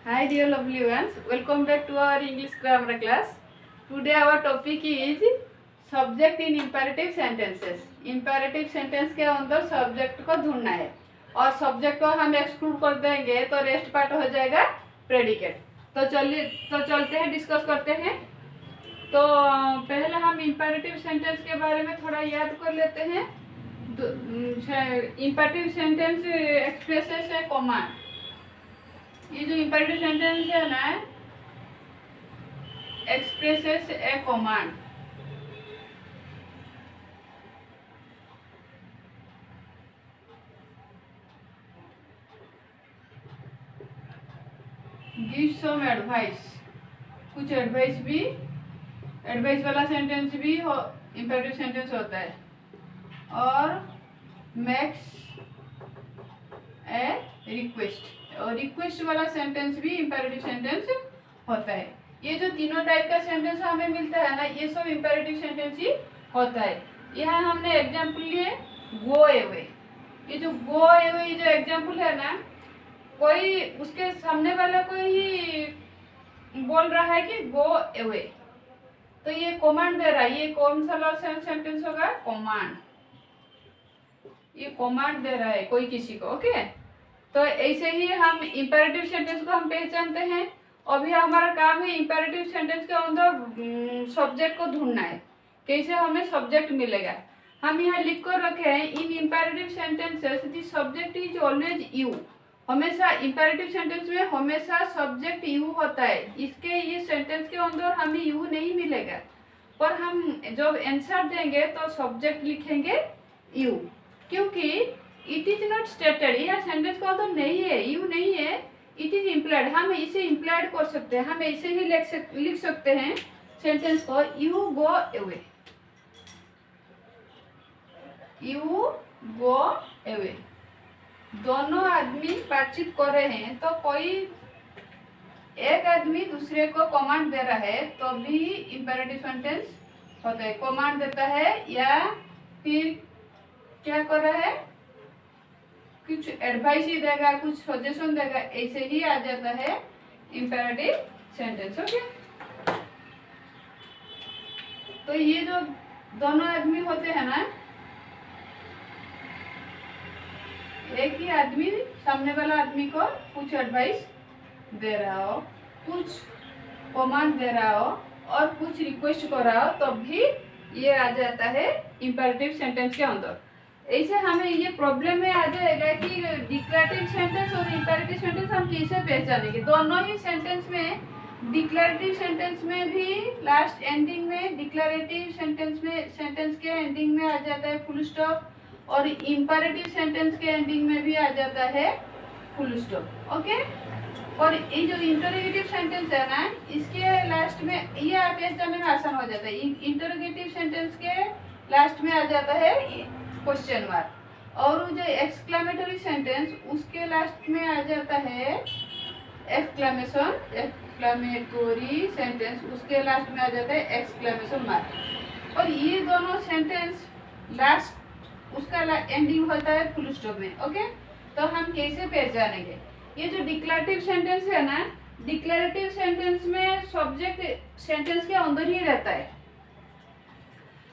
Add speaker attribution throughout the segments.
Speaker 1: Hi dear lovely ones, welcome back to our English grammar class. Today our topic is subject in imperative sentences. Imperative sentence के अंदर subject को ढूंढना है और subject को हम exclude कर देंगे तो rest part हो जाएगा predicate. तो चलते हैं डिस्कस करते हैं. तो पहले हम imperative sentence के बारे में थोड़ा याद कर लेते हैं. imperative sentence expresses a command. ये जो imperative sentence है ना, expresses a command. Give some advice. कुछ एडवाइस वाला सेंटेंस भी imperative सेंटेंस होता है. और makes a request. और रिक्वेस्ट वाला सेंटेंस भी imperative सेंटेंस होता है. ये जो तीनों टाइप का सेंटेंस हमें मिलता है ना, ये सब imperative सेंटेंस ही होता है. यहाँ हमने एग्जाम्पल लिए go away. ये जो go away जो एग्जाम्पल है ना, कोई उसके सामने वाला कोई ही बोल रहा है कि go away, तो ये कमांड दे रहा है. ये कौन सा सेंटेंस होगा? कमांड. ये कमांड दे रहा है कोई किसी को. ओके, तो ऐसे ही हम इंपेरेटिव सेंटेंस को हम पहचानते हैं. अभी हमारा काम है इंपेरेटिव सेंटेंस के अंदर सब्जेक्ट को ढूंढना है. कैसे हमें सब्जेक्ट मिलेगा? हम यहाँ लिख कर रखे हैं in imperative sentences the subject is always you. हमेशा इंपेरेटिव सेंटेंस में हमेशा सब्जेक्ट यू होता है. इसके ये सेंटेंस के अंदर हमें यू नहीं मिलेगा, पर हम जब आंसर देंगे तो सब्जेक्ट लिखेंगे यू, क्योंकि इट इज नॉट स्टेटेड. यह सेंटेंस का तो नहीं है, यू नहीं है, इट इज इम्प्लाइड. हम इसे इम्प्लाइड कर सकते हैं. हम ऐसे ही लिख सकते हैं सेंटेंस को, you go away. You go away. दोनों आदमी बातचीत कर रहे हैं, तो कोई एक आदमी दूसरे को कमांड दे रहा है, तो भी इंपेरेटिव सेंटेंस होता है. कमांड देता है या फिर क्या कर रहा है, कुछ एडवाइस ही देगा, कुछ सजेशन देगा, ऐसे ही आ जाता है इंपेरेटिव सेंटेंस. ओके, तो ये जो दोनों आदमी होते हैं ना, एक ही आदमी सामने वाला आदमी को कुछ एडवाइस दे रहा हो, कुछ कमांड दे रहा हो और कुछ रिक्वेस्ट कर रहा हो, तो भी ये आ जाता है इंपेरेटिव सेंटेंस के अंदर. ऐसे हमें ये प्रॉब्लम में आ जाएगा कि डिक्लेरेटिव सेंटेंस और इंपेरेटिव सेंटेंस हम कैसे पहचानेंगे. दोनों ही सेंटेंस में, डिक्लेरेटिव सेंटेंस में भी लास्ट एंडिंग में, डिक्लेरेटिव सेंटेंस के एंडिंग में आ जाता है फुल स्टॉप, और इंपेरेटिव सेंटेंस के एंडिंग में भी आ जाता है फुल स्टॉप. ओके, और ये जो इंटरोगेटिव सेंटेंस है ना, इसके लास्ट में ये पहचानने में आसान हो जाता है. इंटरोगेटिव सेंटेंस के लास्ट में आ जाता है क्वेश्चन मार्क, और जो एक्सक्लेमेटरी सेंटेंस उसके लास्ट में आ जाता है एक्सक्लेमेशन. एक्सक्लेमेटरी सेंटेंस उसके लास्ट में आ जाता है एक्सक्लेमेशन मार्क. और ये दोनों सेंटेंस लास्ट उसका एंडिंग होता है फुल स्टॉप में. ओके, तो हम कैसे पहचानेंगे? ये जो डिक्लेरेटिव सेंटेंस है ना, डिक्लेरेटिव सेंटेंस में सब्जेक्ट सेंटेंस के अंदर ही रहता है.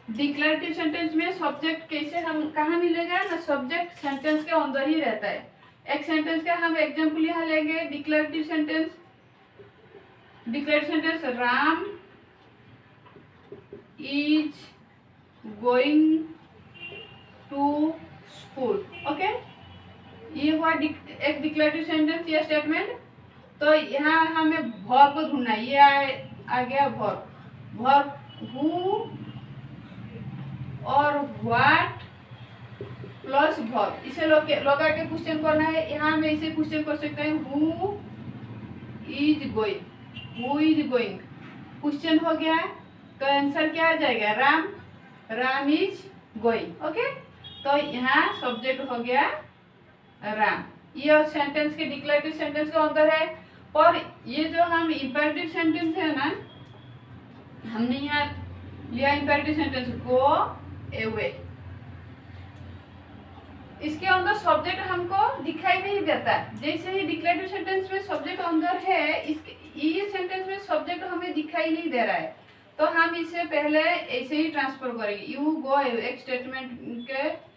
Speaker 1: डिक्लेरेटिव सेंटेंस में सब्जेक्ट कैसे हम कहाँ मिलेगा ना, सब्जेक्ट सेंटेंस के अंदर ही रहता है. एक सेंटेंस का हम एग्जांपल यहाँ लेंगे. Declarative sentence Ram is going to school. Okay, ये हुआ एक डिक्लेरेटिव सेंटेंस या स्टेटमेंट. तो यहाँ हमें वर्ब को ढूंढना है. ये आ गया वर्ब. हु और व्हाट प्लस वर्ब, इसे लगा के क्वेश्चन करना है. यहाँ में इसे क्वेश्चन कर सकते हैं, हु इज गोइंग. क्वेश्चन हो गया, तो आंसर क्या आ जाएगा? Ram is going. ओके, तो यहाँ सब्जेक्ट हो गया राम. ये सेंटेंस के डिक्लेरेटिव सेंटेंस के अंदर है. और ये जो हम इंपेरेटिव सेंटेंस है ना, हमने यहाँ लिया इंपेरेटिव सेंटेंस गो अवे. इसके अंदर सब्जेक्ट हमको दिखाई नहीं देता। जैसे ही डिक्लेरेटिव सेंटेंस में सब्जेक्ट अंदर है, इसके ये सेंटेंस में सब्जेक्ट हमें दिखाई नहीं दे रहा है, तो हम इसे पहले ऐसे ही ट्रांसफर करेंगे, यू गो, एक स्टेटमेंट के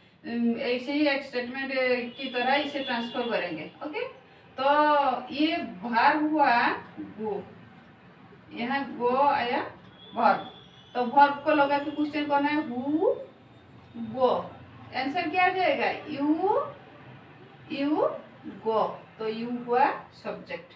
Speaker 1: ऐसे ही एक स्टेटमेंट की तरह इसे ट्रांसफर करेंगे। ओके, तो ये वर्ब हुआ गो, यहाँ गो आया वर्ब, तो वर्ब को लगा के क्वेश्चन करना है हु गो, आंसर क्या आ जाएगा यू गो, तो यू हुआ सब्जेक्ट,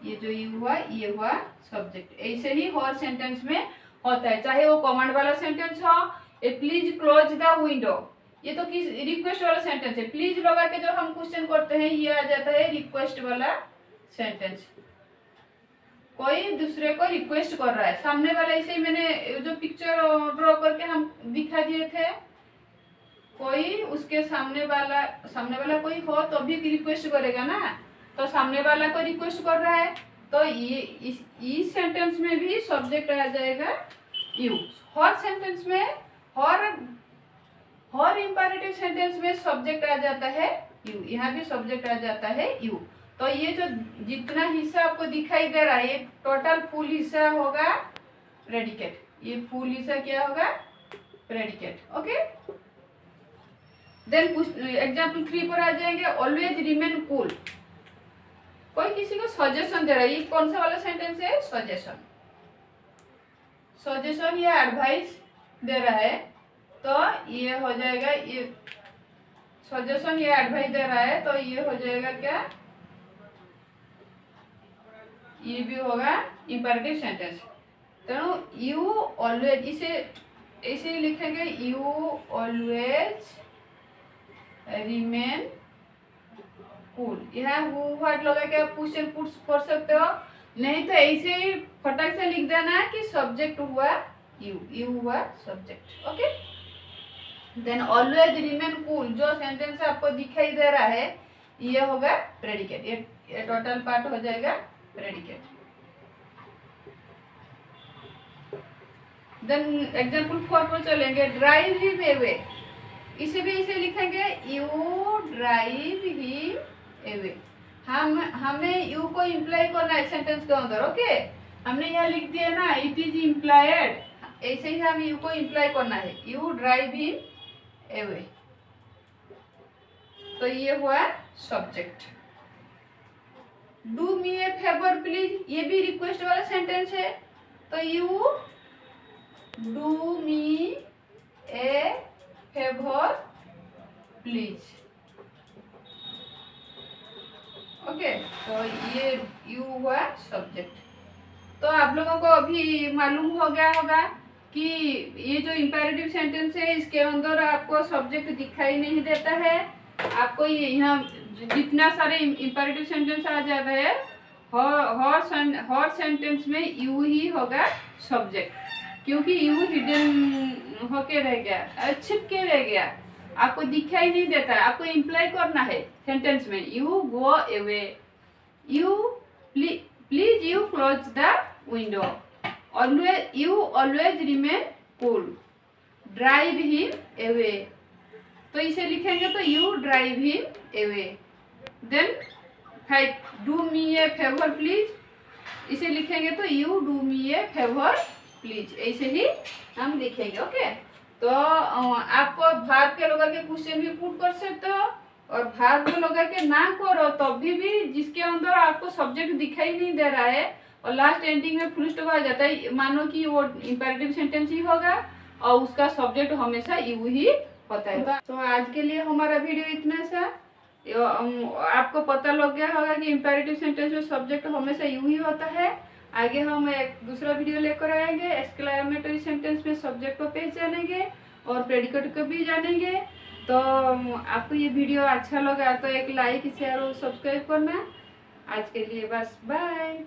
Speaker 1: ये जो यू हुआ ये हुआ सब्जेक्ट। ऐसे ही हर सेंटेंस में होता है, चाहे वो कमांड वाला सेंटेंस हो, ए प्लीज क्लोज द विंडो, ये तो किस रिक्वेस्ट वाला सेंटेंस है, प्लीज लगा के जो हम क्वेश्चन करते हैं ये आ जाता है रिक्वेस्ट वाला सेंटेंस। कोई दूसरे को रिक्वेस्ट कर रहा है, सामने वाला, ऐसे ही मैंने जो पिक्चर ड्रॉ करके हम दिखा दिए थे, कोई उसके सामने वाला कोई हो तो भी रिक्वेस्ट करेगा ना, तो सामने वाला को रिक्वेस्ट कर रहा है, तो ये इस सेंटेंस में भी सब्जेक्ट आ जाएगा यू। हर सेंटेंस में, हर इंपेरेटिव सेंटेंस में सब्जेक्ट आ जाता है यू, यहाँ भी सब्जेक्ट आ जाता है यू। तो ये जो जितना हिस्सा आपको दिखाई दे रहा है, ये टोटल फुल हिस्सा होगा प्रेडिकेट, ये फुल हिस्सा क्या होगा प्रेडिकेट। ओके, देन एग्जाम्पल 3 पर आ जाएंगे, ऑलवेज रिमेन कूल। कोई किसी को सजेशन दे रहा है, ये कौन सा वाला सेंटेंस है, सजेशन या एडवाइस दे रहा है, तो ये हो जाएगा, ये सजेशन या एडवाइस दे रहा है, तो ये हो जाएगा क्या, ये भी होगा इंपेरेटिव सेंटेंस। तो यू ऑलवेज, इसे ऐसे लिखेंगे, यू ऑलवेज रिमेन कूल। यहाँ हु व्हाट लगा के आप क्वेश्चन पुट कर सकते हो, नहीं तो ऐसे ही फटाक से लिख देना कि सब्जेक्ट हुआ यू हुआ subject. Okay, then always remain cool, जो सेंटेंस आपको दिखाई दे रहा है ये होगा प्रेडिकेट, ये टोटल पार्ट हो जाएगा प्रेडिकेट। देन एग्जांपल 4 पर चलेंगे, ड्राइव हिम अवे, इसे भी इसे लिखेंगे, यू ड्राइव हिम अवे। हमें यू को इम्प्लाई करना है सेंटेंस के अंदर। ओके, हमने यहाँ लिख दिया ना, इट इज इम्प्लाइड, ऐसे ही हम यू को इम्प्लाई करना है, यू ड्राइव हिम अवे, तो ये हुआ subject. Do me a favour please, ये भी रिक्वेस्ट वाला सेंटेंस है, तो you do me a favour please. Okay, तो ये यू हुआ सब्जेक्ट। तो आप लोगों को अभी मालूम हो गया होगा कि ये जो इंपेरेटिव सेंटेंस है इसके अंदर आपको सब्जेक्ट दिखाई नहीं देता है, आपको ये यहाँ जितना सारे इंपेरेटिव सेंटेंस आ जाता है, हर सेंटेंस में यू ही होगा सब्जेक्ट, क्योंकि यू हिडन होके रह गया, छिप के रह गया, आपको दिखाई नहीं देता है। आपको इम्प्लाई करना है सेंटेंस में, you go away, you please you close the window, always you always remain cool, drive him away, तो इसे लिखेंगे तो you drive him away. Then do me a favour please, इसे लिखेंगे तो you do me a favour please, ऐसे ही हम लिखेंगे। ओके, तो आपको भाग के लगा के क्वेश्चन भी पुट कर सकते हो, और भाग में लगा के ना करो तो भी जिसके अंदर आपको सब्जेक्ट दिखाई नहीं दे रहा है और लास्ट एंडिंग में फुल स्टॉप आ जाता है, मानो कि वो इंपेरेटिव सेंटेंस ही होगा और उसका सब्जेक्ट हमेशा यू ही होता है। तो आज के लिए हमारा वीडियो इतना सा, आपको पता लग गया होगा कि इंपेरेटिव सेंटेंस में सब्जेक्ट हमेशा यू ही होता है। आगे हम एक दूसरा वीडियो लेकर आएंगे, एक्सक्लेमेटरी सेंटेंस में सब्जेक्ट को पहचानेंगे और प्रेडिकेट को भी जानेंगे। तो आपको ये वीडियो अच्छा लगा तो एक लाइक, शेयर और सब्सक्राइब करना। आज के लिए बस, बाय।